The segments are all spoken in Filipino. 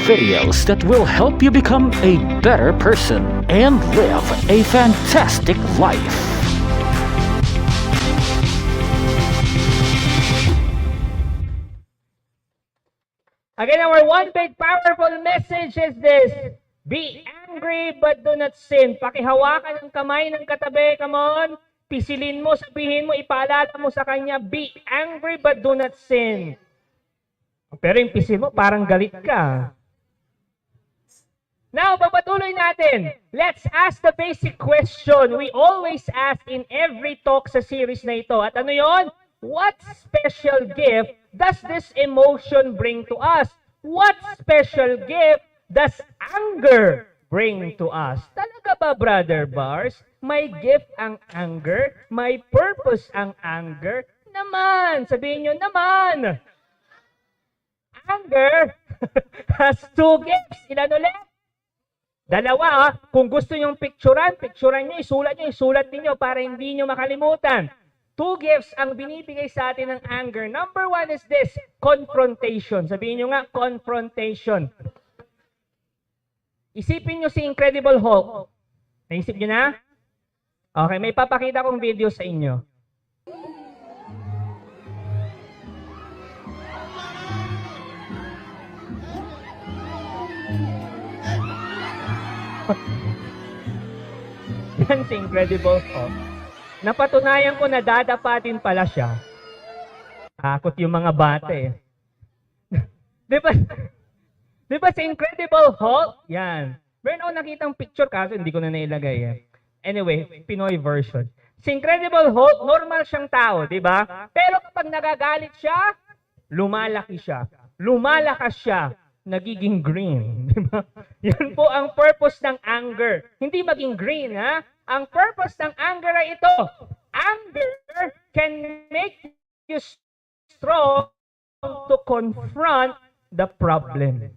videos that will help you become a better person and live a fantastic life. Again, our one big powerful message is this. Be angry but do not sin. Pakihawakan ang kamay ng katabi, come on. Pisilin mo, sabihin mo, ipaalala mo sa kanya, be angry but do not sin. Pero yung pisil mo, parang galit ka. Now, papatuloy natin. Let's ask the basic question we always ask in every talk sa series na ito. At ano yon? What special gift does this emotion bring to us? What special gift does anger bring to us? Talaga ba, Brother Bars? May gift ang anger? May purpose ang anger? Naman! Sabihin nyo, naman! Anger has two gifts. Ilan ulit? Dalawa. Kung gusto nyong picturean nyo, isulat ninyo para hindi nyo makalimutan. Two gifts ang binibigay sa atin ng anger. Number one is this, confrontation. Sabihin nyo nga, confrontation. Isipin nyo si Incredible Hulk. Naisip nyo na? Okay, may papakita kong video sa inyo. Yan si Incredible Hulk. Napatunayan ko na dadapatin pala siya. Takot yung mga bata eh. Di ba si Incredible Hulk? Yan. Meron ako nakitang picture kaso hindi ko na nailagay eh. Anyway, Pinoy version. Si Incredible Hulk, normal siyang tao, di ba? Pero kapag nagagalit siya, lumalaki siya. Lumalakas siya. Nagiging green. Di ba? Yan po ang purpose ng anger. Hindi maging green, ha? Ang purpose ng anger ay ito. Anger can make you strong to confront the problem.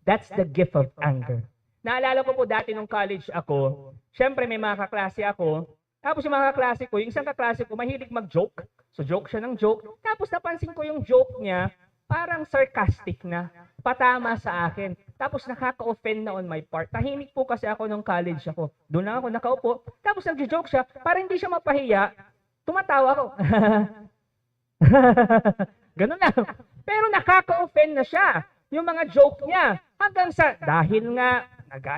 That's the gift of anger. Naalala ko po dati nung college ako, syempre may mga kaklase ako, tapos yung mga kaklase ko, yung isang kaklase ko, mahilig mag-joke. So joke siya ng joke. Tapos napansin ko yung joke niya, parang sarcastic na, patama sa akin. Tapos nakaka-offend na on my part. Tahimik po kasi ako nung college ako. Doon lang ako nakaupo. Tapos nag-joke siya, para hindi siya mapahiya, tumatawa ako. Ganun lang. Pero nakaka-offend na siya. Yung mga joke niya. Hanggang sa, dahil nga,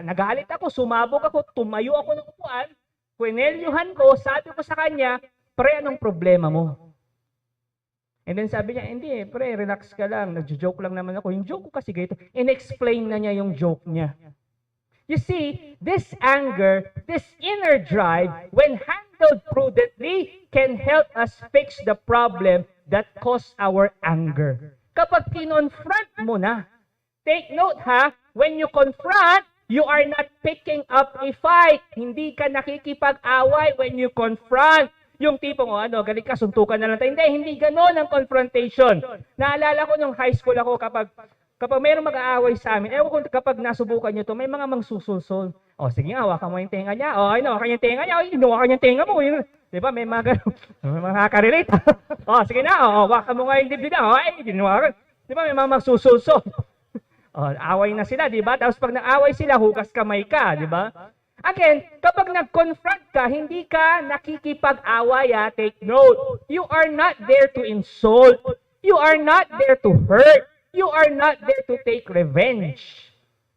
nagalit ako, sumabog ako, tumayo ako ng upuan, kwinelyuhan ko, sabi ko sa kanya, pre, anong problema mo? And then sabi niya, hindi pre, relax ka lang, nagjo-joke lang naman ako. Yung joke ko kasi ganito, in-explain na niya yung joke niya. You see, this anger, this inner drive, when handled prudently, can help us fix the problem that caused our anger. Kapag kinonfront mo na, take note ha, when you confront, you are not picking up a fight. Hindi ka nakikipag-away when you confront. Yung tipong, galit ka, suntukan na lang tayo. Hindi ganon ang confrontation. Naalala ko nung high school ako, kapag mayroong mag-aaway sa amin, ewan ko kapag nasubukan nyo to, may mga mangsusulsol. O, sige nga, hawakan mo yung tenga niya. O, hawakan yung tenga niya. O, hawakan yung tenga mo. Di ba, may mga ganon. May makaka-relate. O, sige na, hawakan mo nga yung dibdib na. O, ginawakan. Di ba, may mga mangsusulsol. O, away na sila, di ba? Tapos pag nag-away sila, hugas kamay ka, di ba? Again, kapag nag-confront ka, hindi ka nakikipag-away, take note. You are not there to insult. You are not there to hurt. You are not there to take revenge.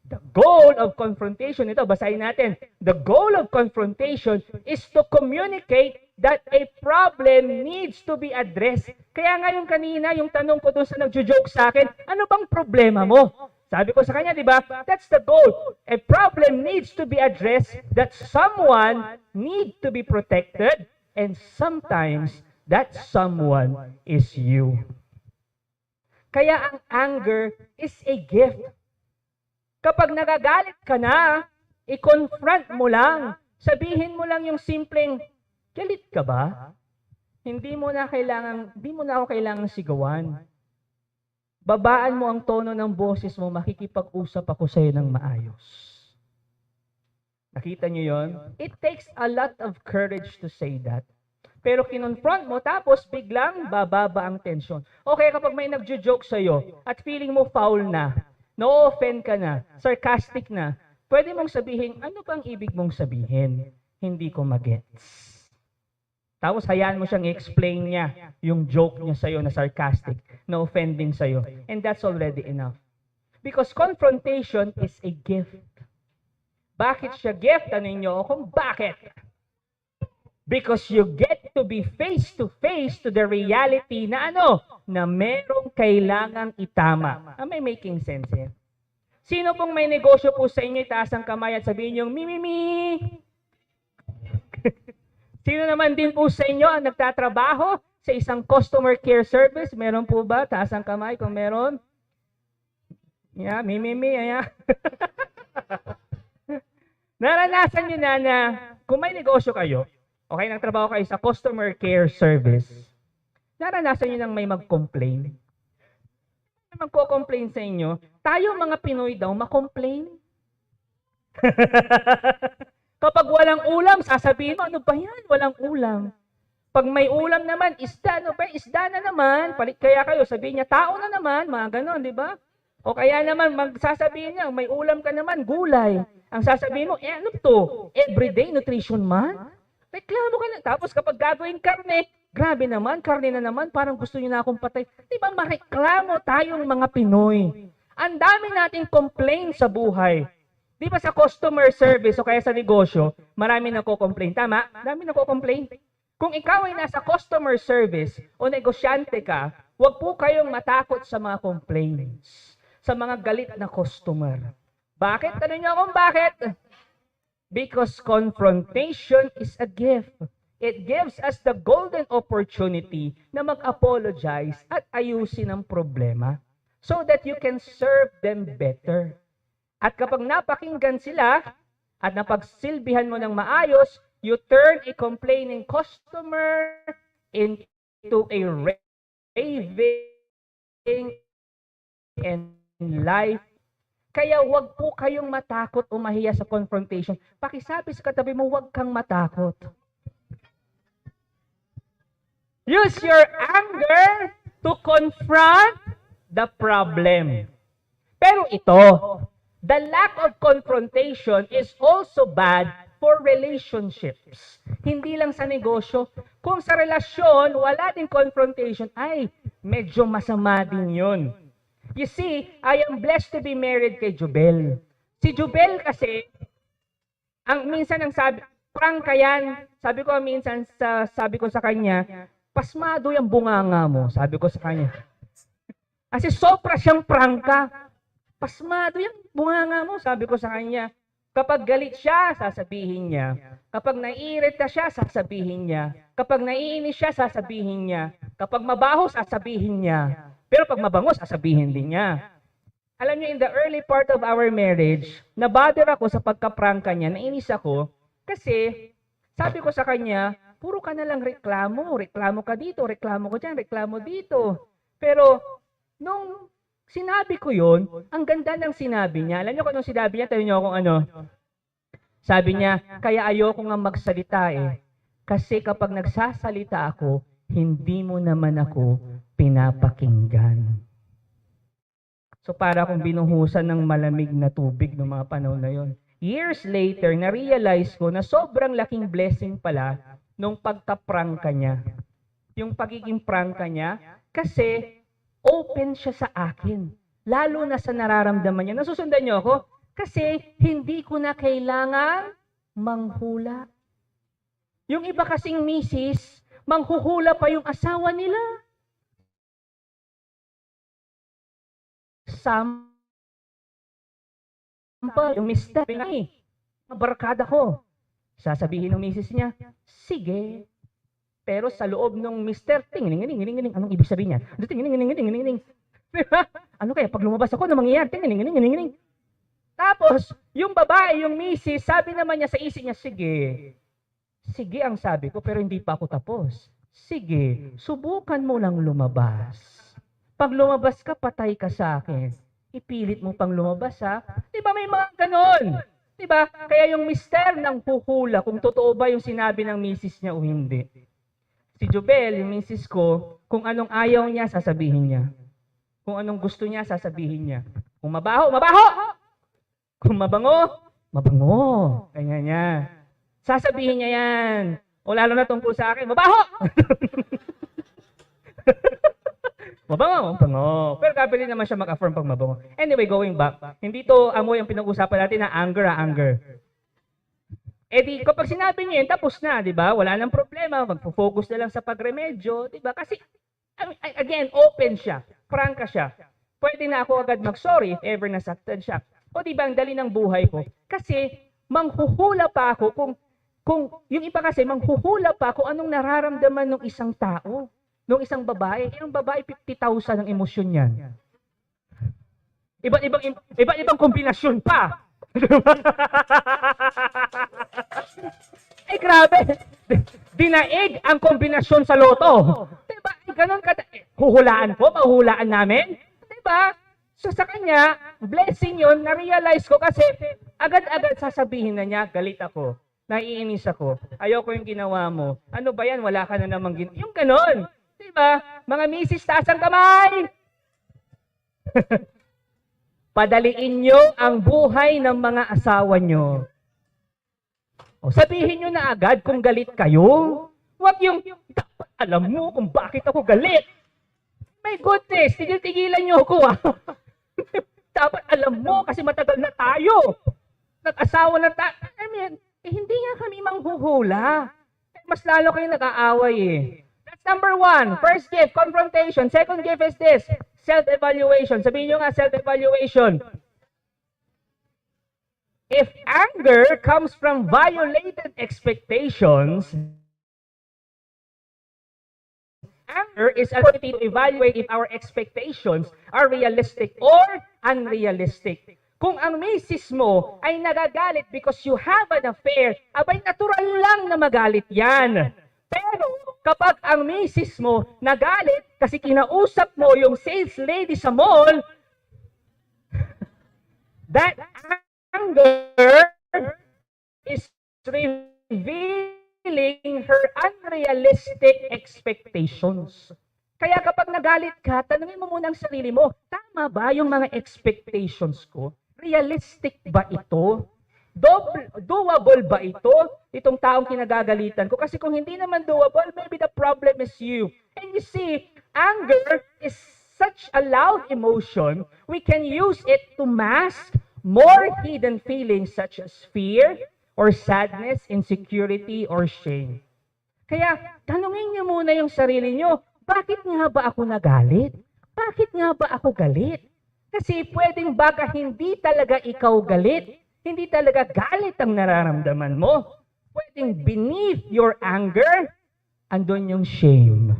The goal of confrontation, ito, basahin natin. The goal of confrontation is to communicate that a problem needs to be addressed. Kaya ngayon kanina, yung tanong ko doon sa nagjo-joke sa akin, ano bang problema mo? Sabi ko sa kanya, di ba? That's the goal. A problem needs to be addressed, that someone need to be protected, and sometimes that someone is you. Kaya ang anger is a gift. Kapag nagagalit ka na, i-confront mo lang. Sabihin mo lang yung simpleng, galit ka ba? Hindi mo na ako kailangan sigawan. Babaan mo ang tono ng boses mo, makikipag-usap ako sa'yo ng maayos. Nakita niyo yon? It takes a lot of courage to say that. Pero kinonfront mo, tapos biglang bababa ang tensyon. Okay, kapag may nagjo-joke sa'yo at feeling mo foul na, no-offend ka na, sarcastic na, pwede mong sabihin, ano bang ibig mong sabihin? Hindi ko magets. Tapos hayaan mo siyang i-explain niya yung joke niya sa'yo na sarcastic, na offending sa'yo. And that's already enough. Because confrontation is a gift. Bakit siya gift? Tanong niyo kung bakit? Because you get to be face to face to the reality na na merong kailangang itama. Am I making sense here? Sino pong may negosyo po sa inyo, itaas ang kamay at sabihin yung mi. Sino naman din po sa inyo ang nagtatrabaho sa isang customer care service? Meron po ba? Taas ang kamay kung meron. Yeah, mi, ayan. Naranasan nyo na kung may negosyo kayo, okay, nagtrabaho kayo sa customer care service, naranasan nyo nang may mag-complain. May magko-complain sa inyo, tayo mga Pinoy daw, ma-complain. Kapag walang ulam, sasabihin mo, ano ba yan? Walang ulam. Pag may ulam naman, isda, isda na naman. Palit kaya kayo, sabihin niya, tao na naman, mga ganon, di ba? O kaya naman, magsasabihin niya, may ulam ka naman, gulay. Ang sasabihin mo, ano to? Everyday nutrition man? Reklamo ka na. Tapos kapag gagawin karne, grabe naman, karne na naman, parang gusto niyo na akong patay. Di ba mareklamo tayong mga Pinoy? Ang dami nating complain sa buhay. Di ba sa customer service o kaya sa negosyo, marami nako-complain. Tama? Marami nako-complain. Kung ikaw ay nasa customer service o negosyante ka, huwag po kayong matakot sa mga complaints, sa mga galit na customer. Bakit? Tanong niyo akong bakit? Because confrontation is a gift. It gives us the golden opportunity na mag-apologize at ayusin ang problema so that you can serve them better. At kapag napakinggan sila at napagsilbihan mo ng maayos, you turn a complaining customer into a raving and life. Kaya huwag po kayong matakot o mahiya sa confrontation. Pakisabi sa katabi mo, huwag kang matakot. Use your anger to confront the problem. Pero ito, the lack of confrontation is also bad for relationships. Hindi lang sa negosyo. Kung sa relasyon, wala din confrontation, ay, medyo masama din yun. You see, I am blessed to be married kay Jubel. Si Jubel kasi, minsan ang sabi, prangka yan. Sabi ko sa kanya, pasmado yung bunganga mo, sabi ko sa kanya. Kasi sobra siyang prangka. Pasmado yung bunganga mo, sabi ko sa kanya. Kapag galit siya, sasabihin niya. Kapag naiirita siya, sasabihin niya. Kapag naiinis siya, sasabihin niya. Kapag mabaho, sasabihin niya. Pero pag mabango, sasabihin din niya. Alam niyo, in the early part of our marriage, nabother ako sa pagkaprangka niya, nainis ako, kasi sabi ko sa kanya, puro ka na lang reklamo. Reklamo ka dito, reklamo ko dyan, reklamo dito. Pero, nung sinabi ko yun, ang ganda ng sinabi niya. Alam niyo kung anong sinabi niya? Tayo niyo kung ano. Sabi niya, kaya ayoko nga magsalita eh. Kasi kapag nagsasalita ako, hindi mo naman ako pinapakinggan. So para akong binuhusan ng malamig na tubig noong mga panahon na yon. Years later, na-realize ko na sobrang laking blessing pala nung pagka-prangka niya. Yung pagiging prangka niya, kasi open siya sa akin. Lalo na sa nararamdaman niya. Nasusundan niyo ako? Kasi hindi ko na kailangan manghula. Yung iba kasing misis, manghuhula pa yung asawa nila. Sample, yung mister, barkada ko. Sasabihin ng misis niya, sige. Pero sa loob ng mister, ting-ning-ning-ning-ning, anong ibig sabihin niya? Ting-ning-ning-ning-ning-ning. Ano kaya, pag lumabas ako, ano mangyayari? Ting-ning-ning-ning-ning. Tapos, yung babae, yung misis, sabi naman niya sa isip niya, sige. Sige ang sabi ko, pero hindi pa ako tapos. Sige, subukan mo lang lumabas. Pag lumabas ka, patay ka sa akin. Ipilit mo pang lumabas, ha? Di ba may mga ganon? Di ba? Kaya yung mister nang huhula kung totoo ba yung sinabi ng misis niya o hindi. Si Jubel, yung misis ko, kung anong ayaw niya, sasabihin niya. Kung anong gusto niya, sasabihin niya. Kung mabaho, mabaho! Kung mabango, mabango. Ganyan niya. Sasabihin niya yan. O lalo na tungkol sa akin, mabaho! Mabango, mabango. Pero kapili naman siya mag-affirm pag mabango. Anyway, going back, hindi to amoy ang pinag-usapan natin na anger. Eh di, kapag sinabi niya yun, tapos na, di ba? Wala nang problema, magpo-focus na lang sa pagremedyo, di ba? Kasi, again, open siya, prangka siya. Pwede na ako agad mag-sorry if ever nasaktan siya. O di ba, ang dali ng buhay ko? Kasi, manghuhula pa ako kung yung iba kasi, manghuhula pa kung anong nararamdaman ng isang tao, ng isang babae. Yung babae, 50,000 ang emosyon yan. Iba-ibang kombinasyon pa. Ay, grabe. Dinaig ang kombinasyon sa loto. Diba? Ganon ka. Huhulaan ko? Mahuhulaan namin? Diba? So sa kanya, blessing yun, na-realize ko kasi agad-agad sasabihin na niya, galit ako, naiinis ako, ayoko yung ginawa mo. Ano ba yan? Wala ka na namang ginawa. Yung ganon. Diba? Mga misis, taas ang kamay! Padaliin nyo ang buhay ng mga asawa nyo. O sabihin nyo na agad kung galit kayo. Huwag yung, dapat alam mo kung bakit ako galit. My goodness, tigil-tigilan nyo ako ah. Dapat alam mo kasi matagal na tayo. Nag-asawa na tayo. I mean, hindi nga kami manghuhula. Mas lalo kayo nag-aaway eh. That's number 1. First gift, confrontation. Second gift is this. Self-evaluation. Sabihin nyo nga, self-evaluation. If anger comes from violated expectations, anger is an opportunity to evaluate if our expectations are realistic or unrealistic. Kung ang misis mo ay nagagalit because you have an affair, abay natural lang na magalit yan. Pero kapag ang misis mo nagalit kasi kinausap mo yung sales lady sa mall, that anger is revealing her unrealistic expectations. Kaya kapag nagalit ka, tanungin mo muna ang sarili mo, tama ba yung mga expectations ko? Realistic ba ito? Doable ba ito? Itong taong kinagagalitan ko? Kasi kung hindi naman doable, maybe the problem is you. And you see, anger is such a loud emotion, we can use it to mask more hidden feelings such as fear, or sadness, insecurity, or shame. Kaya, tanungin niyo muna yung sarili niyo, bakit nga ba ako nagalit? Bakit nga ba ako galit? Kasi pwedeng baka hindi talaga ikaw galit, hindi talaga galit ang nararamdaman mo. Pwedeng beneath your anger, andun yung shame,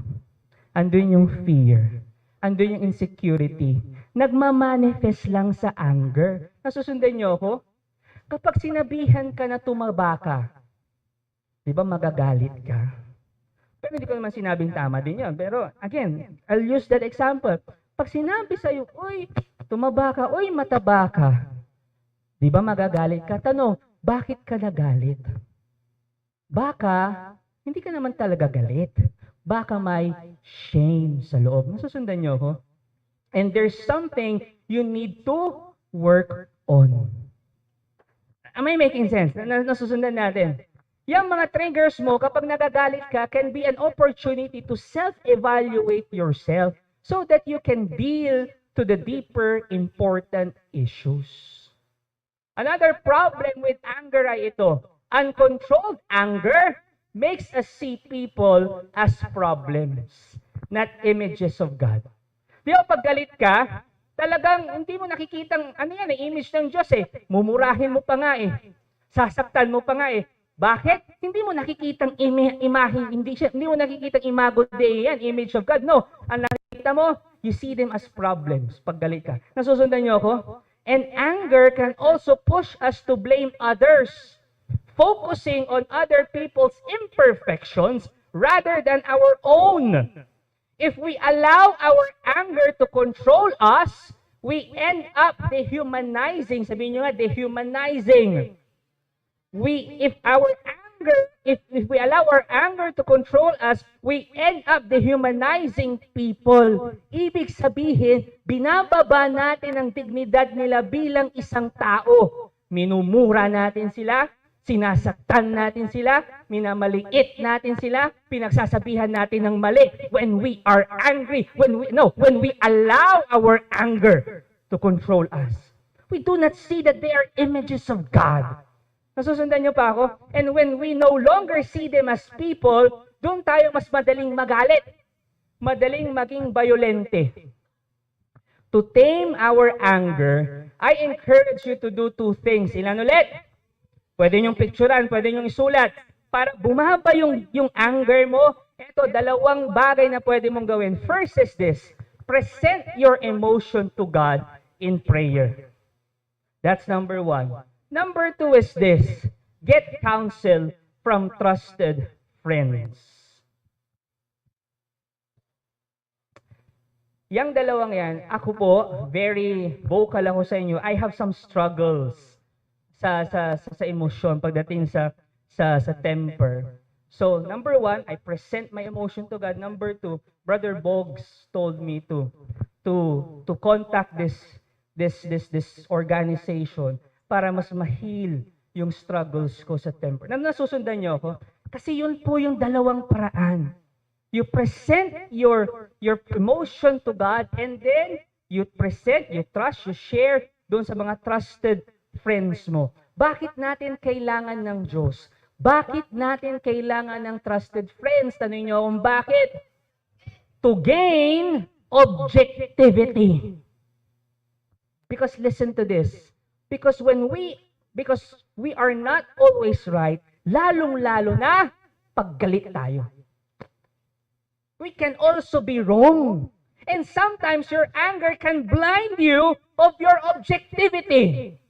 andun yung fear, andun yung insecurity. Nagmamanifest lang sa anger. Nasusundan niyo ako? Kapag sinabihan ka na tumaba ka, di ba magagalit ka? Pero hindi ko naman sinabing tama din yun. Pero again, I'll use that example. Pag sinabi sa'yo, uy, tumaba ka, uy, mataba ka, di ba magagalit ka? Tanong, bakit ka nagalit? Baka, hindi ka naman talaga galit. Baka may shame sa loob. Nasusundan niyo ako? And there's something you need to work on. Am I making sense? Nasusundan natin. Yung mga triggers mo, kapag nagagalit ka, can be an opportunity to self-evaluate yourself so that you can deal to the deeper, important issues. Another problem with anger ay ito. Uncontrolled anger makes us see people as problems, not images of God. Di ba, pag galit ka, talagang hindi mo nakikitang, ano yan, image ng Diyos eh. Mumurahin mo pa nga eh. Sasaktan mo pa nga eh. Bakit? Hindi mo nakikitang imahe, hindi mo nakikitang imago Dei yan, image of God. No, ang nakikita mo, you see them as problems pag galit ka. Nasusundan niyo ako? And anger can also push us to blame others, focusing on other people's imperfections rather than our own. If we allow our anger to control us, we end up dehumanizing. Sabihin nyo nga, dehumanizing. If our if we allow our anger to control us, we end up dehumanizing people. Ibig sabihin, binababa natin ang dignidad nila bilang isang tao. Minumura natin sila, sinasaktan natin sila, minamaliit natin sila, pinagsasabihan natin ng mali when we are angry, when we allow our anger to control us. We do not see that they are images of God. Nasusundan niyo pa ako? And when we no longer see them as people, doon tayo mas madaling magalit. Madaling maging violente. To tame our anger, I encourage you to do two things. Ilan ulit? Pwede niyong picturean, pwede niyong isulat. Para bumaba yung anger mo, ito, dalawang bagay na pwede mong gawin. First is this, present your emotion to God in prayer. That's number one. Number two is this, get counsel from trusted friends. Yang dalawang yan, ako po, very vocal ako sa inyo. I have some struggles sa emosyon pagdating sa temper. So, number one, I present my emotion to God. Number two, Brother Boggs told me to contact this organization para mas ma-heal yung struggles ko sa temper. Nasusundan niyo ako? Kasi yun po yung dalawang paraan. You present your emotion to God and then you present, you trust, you share doon sa mga trusted friends mo. Bakit natin kailangan ng Diyos? Bakit natin kailangan ng trusted friends? Tanungin niyo kung bakit? To gain objectivity. Because listen to this. Because we are not always right, lalong-lalo na paggalit tayo. We can also be wrong. And sometimes your anger can blind you of your objectivity.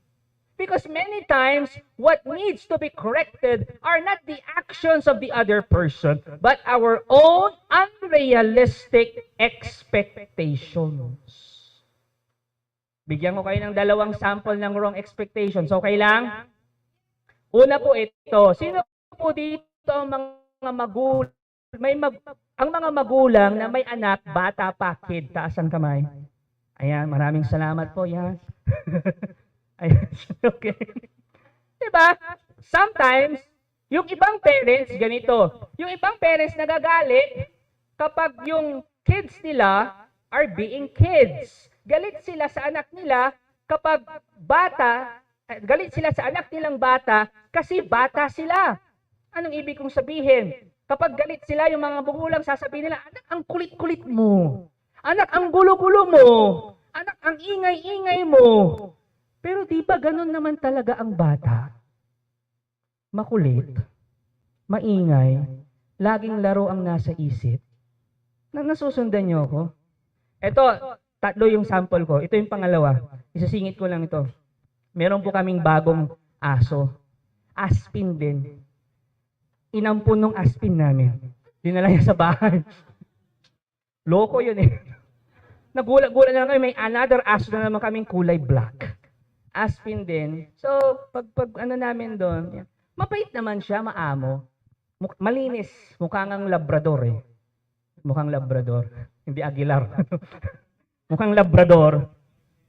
Because many times, what needs to be corrected are not the actions of the other person, but our own unrealistic expectations. Bigyan ko kayo ng dalawang sample ng wrong expectations. Okay lang? Una po ito. Sino po dito ang mga magulang? Ang mga magulang na may anak, bata pa, kid, taas ang kamay. Ayan, maraming salamat po. Yan. Ayan, okay. Diba? Sometimes, yung ibang parents, ganito. Yung ibang parents nagagalit kapag yung kids nila are being kids. Galit sila sa anak nila kapag galit sila sa anak nilang bata kasi bata sila. Anong ibig kong sabihin? Kapag galit sila, yung mga magulang sasabihin nila, anak, ang kulit-kulit mo. Anak, ang gulo-gulo mo. Anak, ang ingay-ingay mo. Pero di ba ganun naman talaga ang bata? Makulit, maingay, laging laro ang nasa isip. Nasusundan niyo ako? Ito, tatlo yung sample ko. Ito yung pangalawa. Isasingit ko lang ito. Meron po kaming bagong aso. Aspin din. Inampun ng aspin namin. Dinala niya sa bahay. Loko yun eh. Nagulat-gulat na lang kami. May another aso na naman kaming kulay black. Aspin din. So, pag ano namin doon, mapait naman siya, maamo. Malinis. Mukhang ang labrador eh. Mukhang labrador. Hindi Aguilar. Mukhang labrador.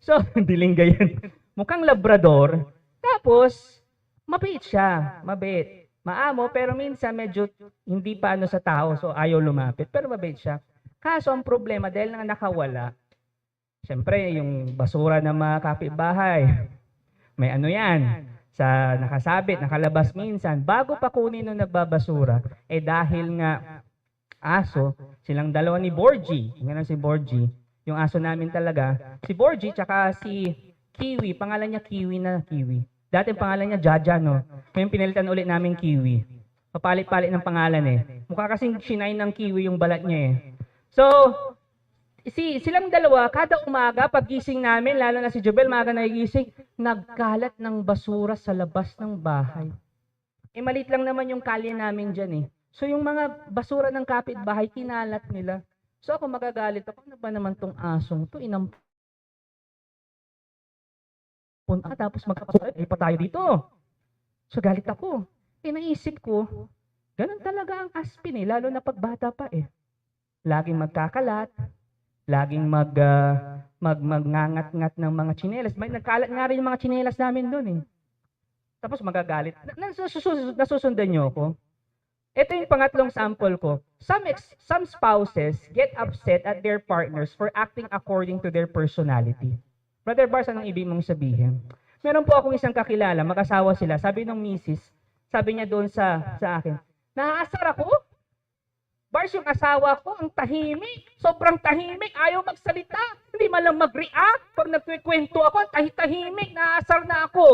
So, dilingga yan. Mukhang labrador. Tapos, mapait siya. Mabait. Maamo, pero minsan medyo hindi pa ano sa tao, so ayaw lumapit. Pero mabait siya. Kaso, ang problema, dahil nga nakawala, siyempre, yung basura ng mga kapitbahay, may ano yan, sa nakasabit, nakalabas minsan. Bago pa kunin nung nagbabasura, dahil nga aso, silang dalawa ni Borgie, nga si Borgie, yung aso namin talaga, si Borgie tsaka si Kiwi, pangalan niya Kiwi na Kiwi. Dati ang pangalan niya Jaja, no? Ngayon pinalitan ulit namin Kiwi. Papalit-palit ng pangalan eh. Mukha kasing sinay ng Kiwi yung balat niya eh. So, silang dalawa, kada umaga, paggising namin, lalo na si Jobel, maaga nagigising, nagkalat ng basura sa labas ng bahay. Maliit lang naman yung kalye namin dyan eh. So, yung mga basura ng kapitbahay, kinalat nila. So, ako magagalit ako, ano ba naman tong asong to? Tapos magkapasura, pa tayo dito. So, galit ako. naisip ko, ganun talaga ang Aspin lalo na pagbata pa Laging magkakalat, laging magngangat-ngat ng mga tsinelas. May nagkalat nga rin yung mga tsinelas namin doon Tapos magagalit. Nasusundan niyo ako? Ito yung pangatlong sample ko. Some spouses get upset at their partners for acting according to their personality. Brother Bars, anong ibig mong sabihin? Meron po akong isang kakilala, mag-asawa sila. Sabi ng misis, sabi niya doon sa akin, naaasar ako. Bars, yung asawa ko, ang tahimik. Sobrang tahimik. Ayaw magsalita. Hindi man lang mag-react. Pag nagkikwento ako, tahimik. Naaasar na ako.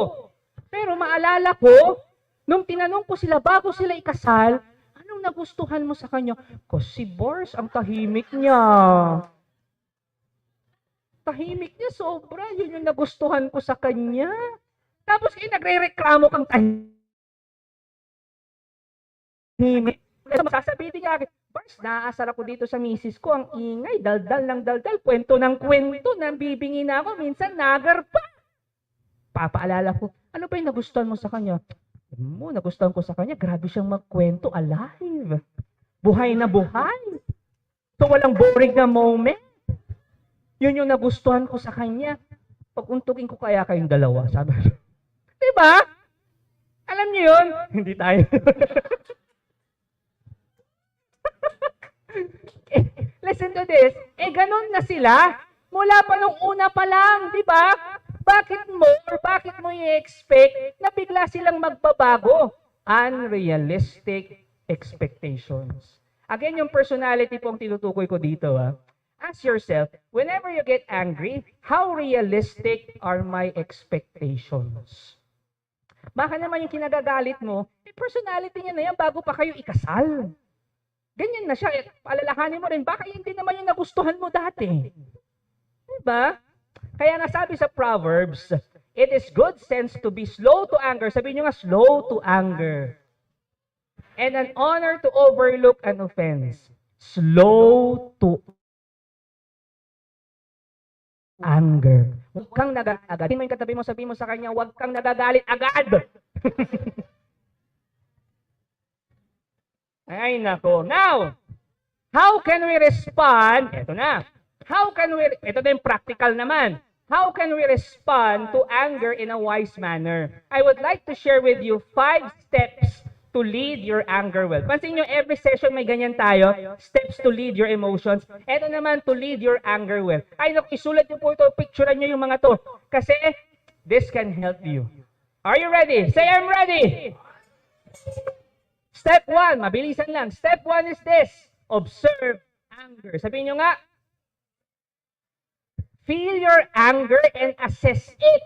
Pero maalala ko, nung tinanong ko sila bago sila ikasal, anong nagustuhan mo sa kanya? Kasi Bars, ang tahimik niya. Tahimik niya sobra. Yun yung nagustuhan ko sa kanya. Tapos nagre-reklamo kang tahimik. Sasabihin niya, Bars, naaasar ako dito sa misis ko. Ang ingay, daldal ng daldal, kwento ng kwento, nabibingi na ako, minsan nagar pa. Papaalala ko, ano ba yung nagustuhan mo sa kanya? Nagustuhan ko sa kanya, grabe siyang magkwento, alive. Buhay na buhay. So walang boring na moment. Yun yung nagustuhan ko sa kanya. Pag-untugin ko kaya kayong dalawa, sabi ko. Diba? Alam niyo yun? Hindi tayo. Listen to this. Ganun na sila. Mula pa nung una pa lang, di ba? Bakit mo i-expect na bigla silang magbabago? Unrealistic expectations. Again, yung personality pong tinutukoy ko dito. Ask yourself, whenever you get angry, how realistic are my expectations? Baka naman yung kinagagalit mo, personality niya na yan bago pa kayo ikasal. Ganyan na siya. Alalahanin mo rin, baka yun din naman yung nagustuhan mo dati. Diba? Kaya nasabi sa Proverbs, it is good sense to be slow to anger. Sabihin nyo nga, slow to anger. And an honor to overlook an offense. Slow to anger. Huwag kang nagagalit. Mo yung katabi mo, sabihin mo sa kanya, huwag kang nagagalit agad. Ay, nako. Now, how can we respond? Ito na. Ito na yung practical naman. How can we respond to anger in a wise manner? I would like to share with you 5 steps to lead your anger well. Pansin nyo, every session may ganyan tayo. Steps to lead your emotions. Ito naman, to lead your anger well. Ay, naku, isulat nyo po ito. Picturean nyo yung mga to. Kasi, this can help you. Are you ready? Say, I'm ready! Step 1, mabilisan lang. Step 1 is this. Observe anger. Sabihin nyo nga, feel your anger and assess it.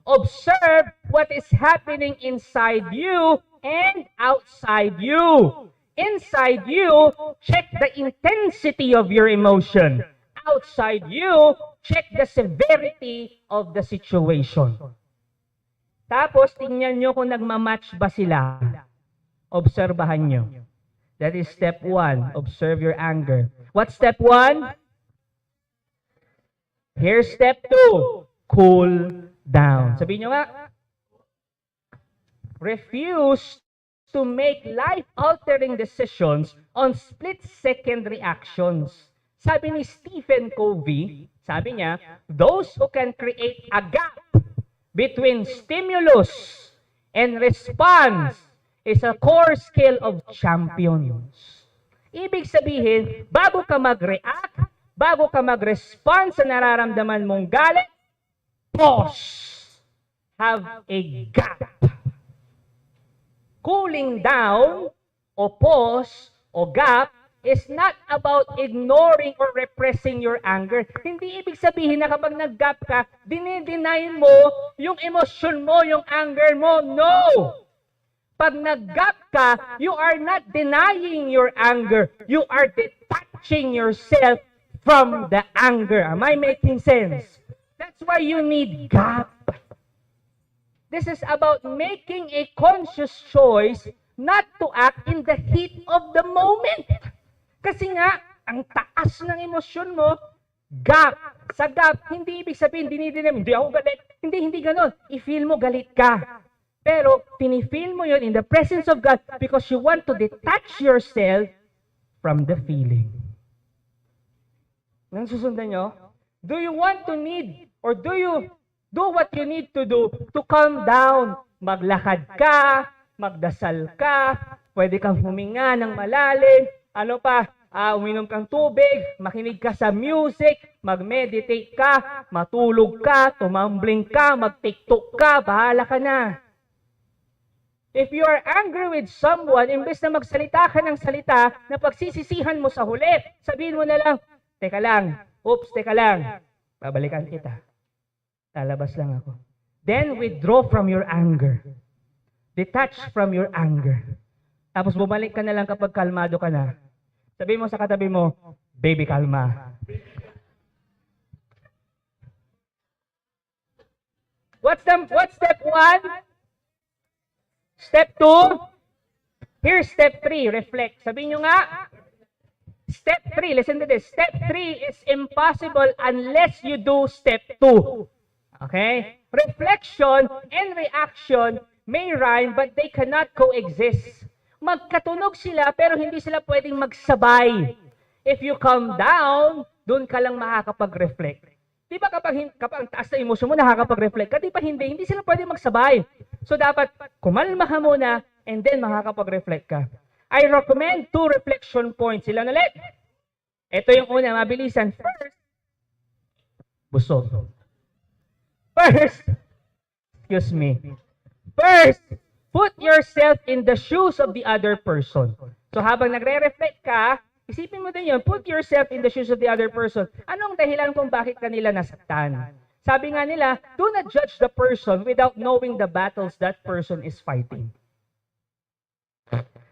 Observe what is happening inside you and outside you. Inside you, check the intensity of your emotion. Outside you, check the severity of the situation. Tapos, tingnan nyo kung nagmamatch ba sila. Obserbahan nyo. That is step 1. Observe your anger. What's step 1? Here's step 2. Cool down. Sabihin nyo nga, refuse to make life-altering decisions on split-second reactions. Sabi ni Stephen Covey, sabi niya, those who can create a gap between stimulus and response is a core skill of champions. Ibig sabihin, bago ka mag-react, bago ka mag-respond sa nararamdaman mong galit, pause. Have a gap. Cooling down, o pause, o gap, is not about ignoring or repressing your anger. Hindi ibig sabihin na kapag nag-gap ka, dinideny mo yung emosyon mo, yung anger mo. No! Pag nag-gap ka, you are not denying your anger. You are detaching yourself from the anger. Am I making sense? That's why you need gap. This is about making a conscious choice not to act in the heat of the moment. Kasi nga, ang taas ng emosyon mo, gap. Sa gap, hindi ibig sabihin, hindi ako galit. Hindi ganon. I-feel mo galit ka. Pero pinifeel mo yun in the presence of God because you want to detach yourself from the feeling. Nang susundan nyo? Do you want to need or do you do what you need to do to calm down? Maglakad ka, magdasal ka, pwede kang huminga ng malalim, ano pa, uminom kang tubig, makinig ka sa music, mag-meditate ka, matulog ka, tumambling ka, mag-tiktok ka, bahala ka na. If you are angry with someone, imbes na magsalita ka ng salita na pagsisisihan mo sa huli, sabihin mo na lang, teka lang, teka lang, babalikan kita. Lalabas lang ako. Then withdraw from your anger. Detach from your anger. Tapos bumalik ka na lang kapag kalmado ka na. Sabihin mo sa katabi mo, baby, kalma. What's step 1? Step 2? Here's step 3, reflect. Sabihin nyo nga, step 3, listen to this. Step 3 is impossible unless you do step 2. Okay? Reflection and reaction may rhyme but they cannot coexist. Magkatunog sila pero hindi sila pwedeng magsabay. If you calm down, doon ka lang makakapag-reflect. Di ba kapag ang taas na emosyon mo, nakakapag-reflect ka? Di ba hindi sila pwedeng magsabay. So dapat kumalma ka muna and then makakapag-reflect ka. I recommend 2 reflection points. Ilan ulit? Ito yung una, mabilisan. First, busog. First, put yourself in the shoes of the other person. So habang nagre-reflect ka, isipin mo din yun, put yourself in the shoes of the other person. Anong dahilan kung bakit kanila nasaktan? Sabi nga nila, do not judge the person without knowing the battles that person is fighting.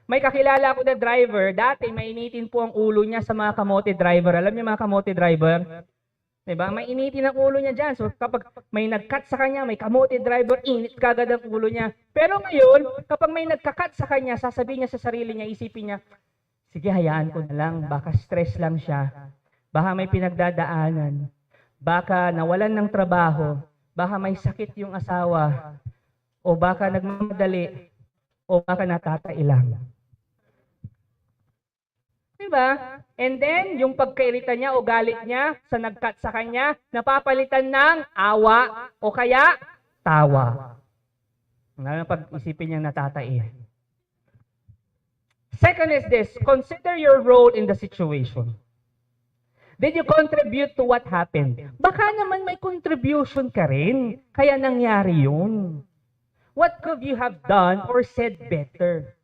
May kakilala ko na driver, dati mainitin po ang ulo niya sa mga kamote driver. Alam niyo mga kamote driver? Diba? May initin ang ulo niya dyan. So kapag may nag-cut sa kanya, may kamote driver, init kagad ang ulo niya. Pero ngayon, kapag may nagka-cut sa kanya, sasabihin niya sa sarili niya, isipin niya, sige, hayaan ko na lang. Baka stress lang siya. Baka may pinagdadaanan. Baka nawalan ng trabaho. Baka may sakit yung asawa. O baka nagmamadali. O baka natatailang. Diba? And then, yung pagkairita niya o galit niya sa nag-cut sa kanya, napapalitan ng awa o kaya tawa. Ngayon pag-isipin niya natatai. Second is this, consider your role in the situation. Did you contribute to what happened? Baka naman may contribution ka rin, kaya nangyari yun. What could you have done or said better?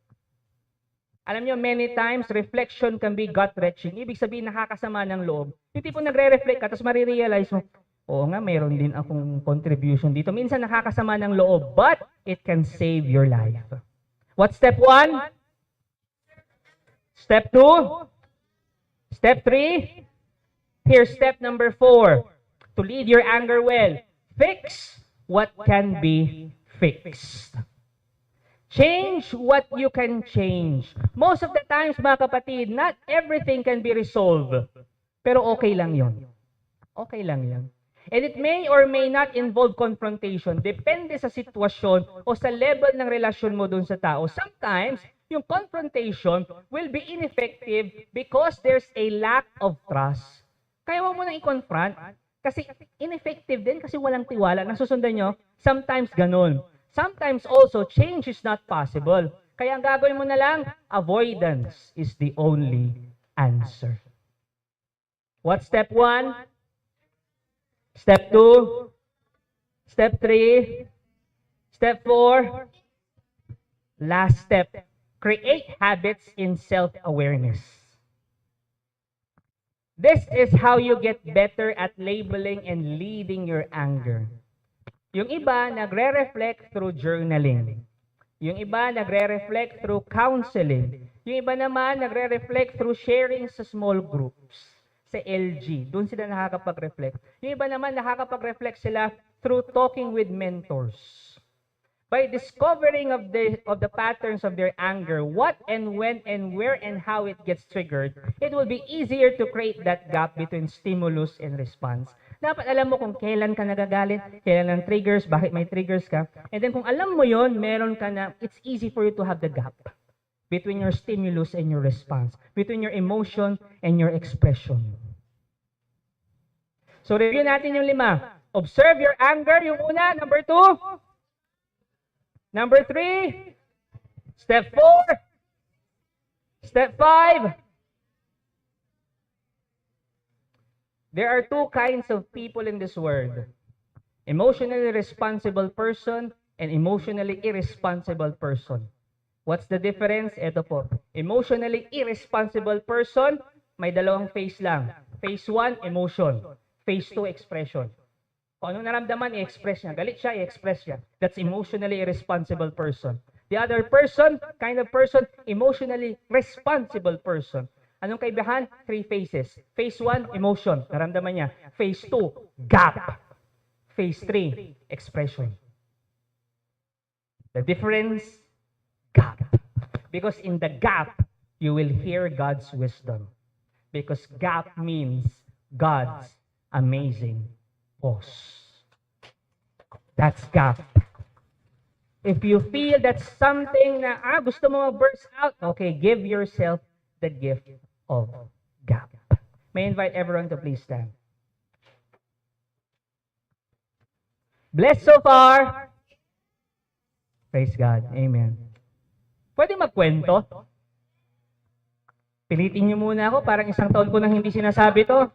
Alam niyo, many times, reflection can be gut-wrenching. Ibig sabihin, nakakasama ng loob. Yung tipo nagre-reflect ka, tapos marirealize mo, oo nga, mayroon din akong contribution dito. Minsan nakakasama ng loob, but it can save your life. What's step 1? Step 2? Step 3? Here's step number 4. To lead your anger well, fix what can be fixed. Change what you can change. Most of the times, mga kapatid, not everything can be resolved. Pero okay lang yon. Okay lang yan. And it may or may not involve confrontation. Depende sa sitwasyon o sa level ng relasyon mo dun sa tao. Sometimes, yung confrontation will be ineffective because there's a lack of trust. Kaya mo nang i-confront kasi ineffective din kasi walang tiwala. Nasusundan nyo? Sometimes ganun. Sometimes also, change is not possible. Kaya ang gagawin mo na lang, avoidance is the only answer. What's step 1? Step 2? Step 3? Step 4? Last step, create habits in self-awareness. This is how you get better at labeling and leading your anger. Yung iba, nagre-reflect through journaling. Yung iba, nagre-reflect through counseling. Yung iba naman, nagre-reflect through sharing sa small groups, sa LG. Doon sila nakakapag-reflect. Yung iba naman, nakakapag-reflect sila through talking with mentors. By discovering of the patterns of their anger, what and when and where and how it gets triggered, it will be easier to create that gap between stimulus and response. Dapat alam mo kung kailan ka nagagalit, kailan ang triggers, bakit may triggers ka. And then kung alam mo yon, meron ka na, it's easy for you to have the gap between your stimulus and your response, between your emotion and your expression. So review natin yung 5. Observe your anger, yung una. Number 2. Number 3. Step 4. Step 5. There are 2 kinds of people in this world. Emotionally responsible person and emotionally irresponsible person. What's the difference? Ito po. Emotionally irresponsible person, may dalawang phase lang. Phase 1, emotion. Phase 2, expression. Kung anong naramdaman, i-express niya. Galit siya, i-express niya. That's emotionally irresponsible person. The other person, kind of person, emotionally responsible person. Anong kaibahan? 3 phases. Phase 1, emotion. Naramdaman niya. Phase 2, gap. Phase 3, expression. The difference, gap. Because in the gap, you will hear God's wisdom. Because gap means God's amazing pause. That's gap. If you feel that's something na gusto mo burst out, okay, give yourself the gift of gap. May I invite everyone to please stand. Blessed so far. Praise God. Amen. Pwede magkwento? Pilitin niyo muna ako, parang 1 taon ko nang hindi sinasabi to.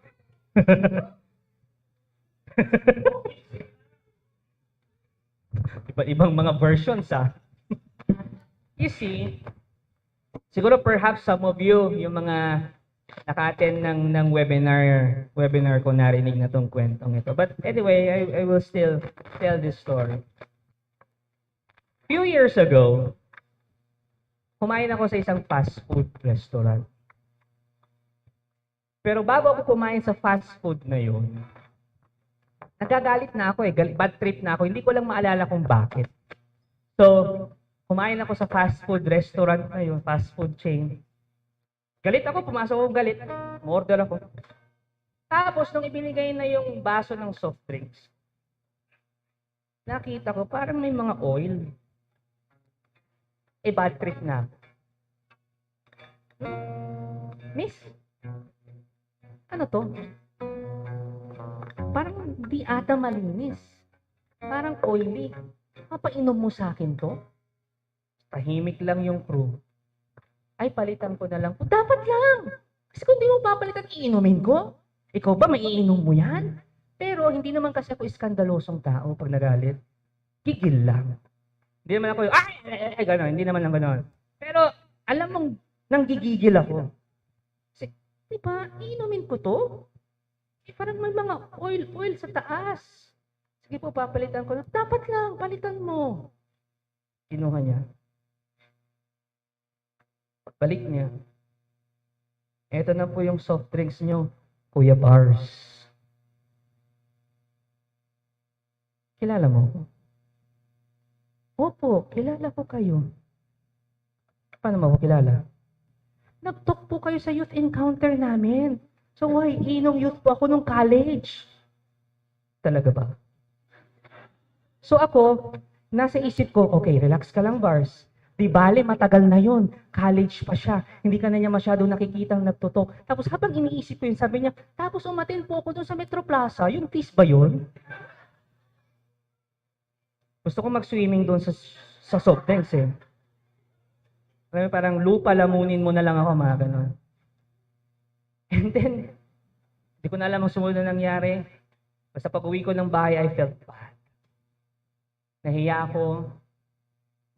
Iba-ibang mga versions You see, siguro perhaps some of you, yung mga naka-attend ng webinar ko narinig na tong kwentong ito. But anyway, I will still tell this story. Few years ago, kumain ako sa isang fast food restaurant. Pero bago ako kumain sa fast food na yun, nagagalit na ako bad trip na ako. Hindi ko lang maalala kung bakit. So, kumain ako sa fast food restaurant na yun, fast food chain. Galit ako, pumasok ako galit. Order ako. Tapos, nung ibinigay na yung baso ng soft drinks, nakita ko parang may mga oil. Bad trip na. Miss, ano to? Parang di ata malinis. Parang oily. Papainom mo sa akin to? Tahimik lang yung crew. Ay, palitan ko na lang po. Dapat lang! Kasi kung di mo papalitan, iinumin ko. Ikaw ba, maiinom mo yan? Pero hindi naman kasi ako iskandalosong tao pag nagalit. Gigil lang. Hindi naman ako, gano'n. Hindi naman lang gano'n. Pero, alam mong, nanggigigil ako. Kasi, di ba, iinumin ko to? Parang may mga oil sa taas. Sige po, papalitan ko na. Dapat lang, palitan mo. Kinuha niya. Pagbalik niya. Eto na po yung soft drinks niyo, Kuya Bars. Kilala mo? Opo, kilala ko kayo. Paano mo ako kilala? Nag-talk po kayo sa youth encounter namin. So why, inong youth po ako nung college. Talaga ba? So ako, nasa isip ko, okay, relax ka lang, Bars. Di bale, matagal na yon. College pa siya. Hindi ka na niya masyadong nakikitang nagtutok. Tapos habang iniisip ko yun, sabi niya, tapos umatin po ako dun sa Metro Plaza. Yung fees ba yun? Gusto ko mag-swimming doon sa soft drinks eh. Parang lupa, lamunin mo na lang ako, mga ganon. And then, hindi ko na alam ang sumunod na nangyari. Basta pag uwi ko ng bahay, I felt bad. Nahiya ako.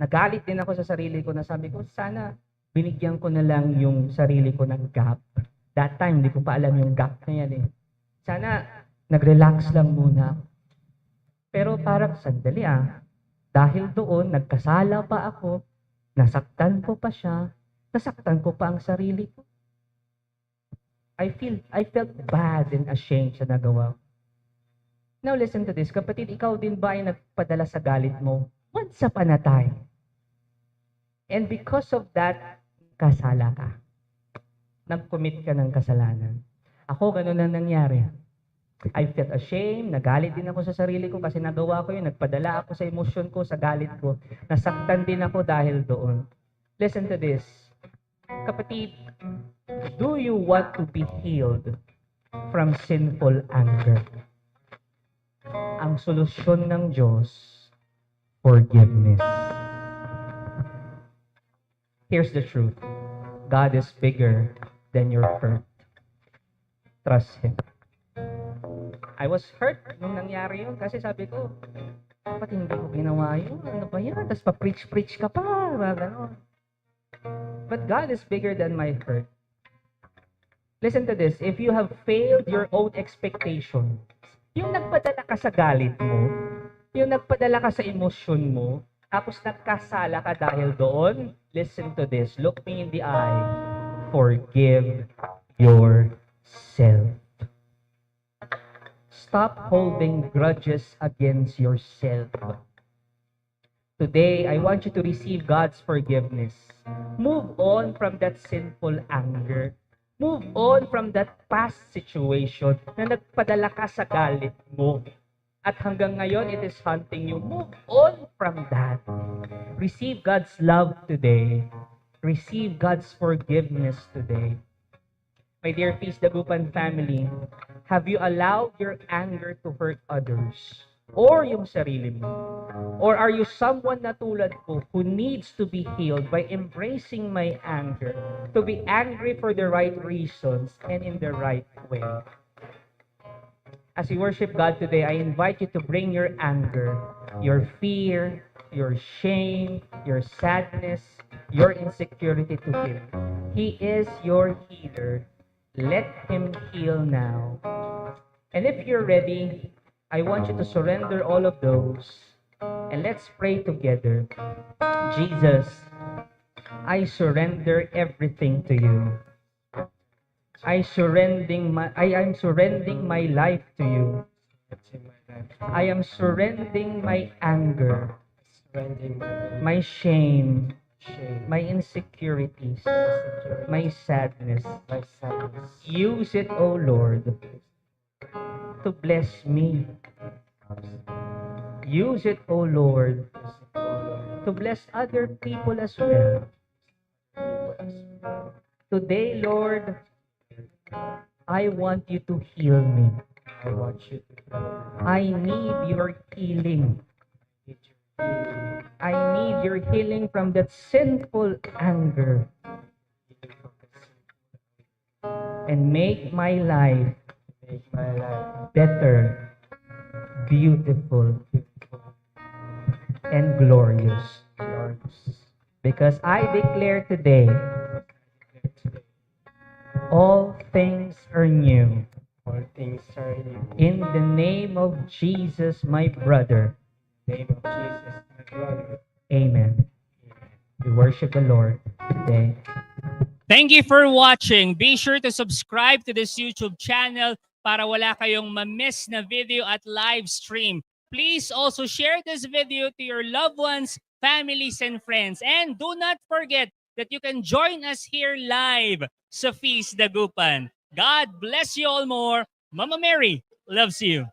Nagalit din ako sa sarili ko na sabi ko, sana binigyan ko na lang yung sarili ko ng gap. That time, hindi ko pa alam yung gap na yan eh. Sana nag-relax lang muna. Pero parang sandali dahil doon, nagkasala pa ako, nasaktan ko pa siya, nasaktan ko pa ang sarili ko. I felt bad and ashamed sa nagawa. Now listen to this, kapatid, ikaw din ba ay nagpadala sa galit mo? Once upon a time. And because of that, kasala ka. Nag-commit ka ng kasalanan. Ako, ganun ang nangyari. I felt ashamed, nagalit din ako sa sarili ko kasi nagawa ko yun, nagpadala ako sa emosyon ko, sa galit ko. Nasaktan din ako dahil doon. Listen to this. Kapatid, do you want to be healed from sinful anger? Ang solusyon ng Diyos, forgiveness. Here's the truth. God is bigger than your hurt. Trust Him. I was hurt nung nangyari yun kasi sabi ko, dapat hindi ko ginawa yun. Ano ba yan? Tapos pa-preach-preach ka pa. Gano'n. But God is bigger than my hurt. Listen to this. If you have failed your own expectation, yung nagpadala ka sa galit mo, yung nagpadala ka sa emosyon mo, tapos nagkasala ka dahil doon, listen to this. Look me in the eye. Forgive yourself. Stop holding grudges against yourself. Today, I want you to receive God's forgiveness. Move on from that sinful anger. Move on from that past situation na nagpadala ka sa galit mo. At hanggang ngayon, it is haunting you. Move on from that. Receive God's love today. Receive God's forgiveness today. My dear Peace Dagupan family, have you allowed your anger to hurt others? Or yung sarili mo? Or are you someone na tulad ko who needs to be healed by embracing my anger, to be angry for the right reasons and in the right way? As you worship God today, I invite you to bring your anger, your fear, your shame, your sadness, your insecurity to Him. He is your healer. Let Him heal now. And if you're ready, I want you to surrender all of those. And let's pray together. Jesus, I surrender everything to you. I am surrendering my life to you. I am surrendering my anger, my shame, my insecurities, my sadness. Use it, O Lord, to bless me. Use it, O Lord, to bless other people as well. Today, Lord, I want you to heal me. I need your healing. I need your healing from that sinful anger. And make my life better, beautiful, and glorious. Because I declare today, all things are new. In the name of Jesus, my brother. Amen. We worship the Lord today. Thank you for watching. Be sure to subscribe to this YouTube channel para wala kayong ma-miss na video at live stream. Please also share this video to your loved ones, families, and friends. And do not forget that you can join us here live sa Feast Dagupan. God bless you all more. Mama Mary loves you.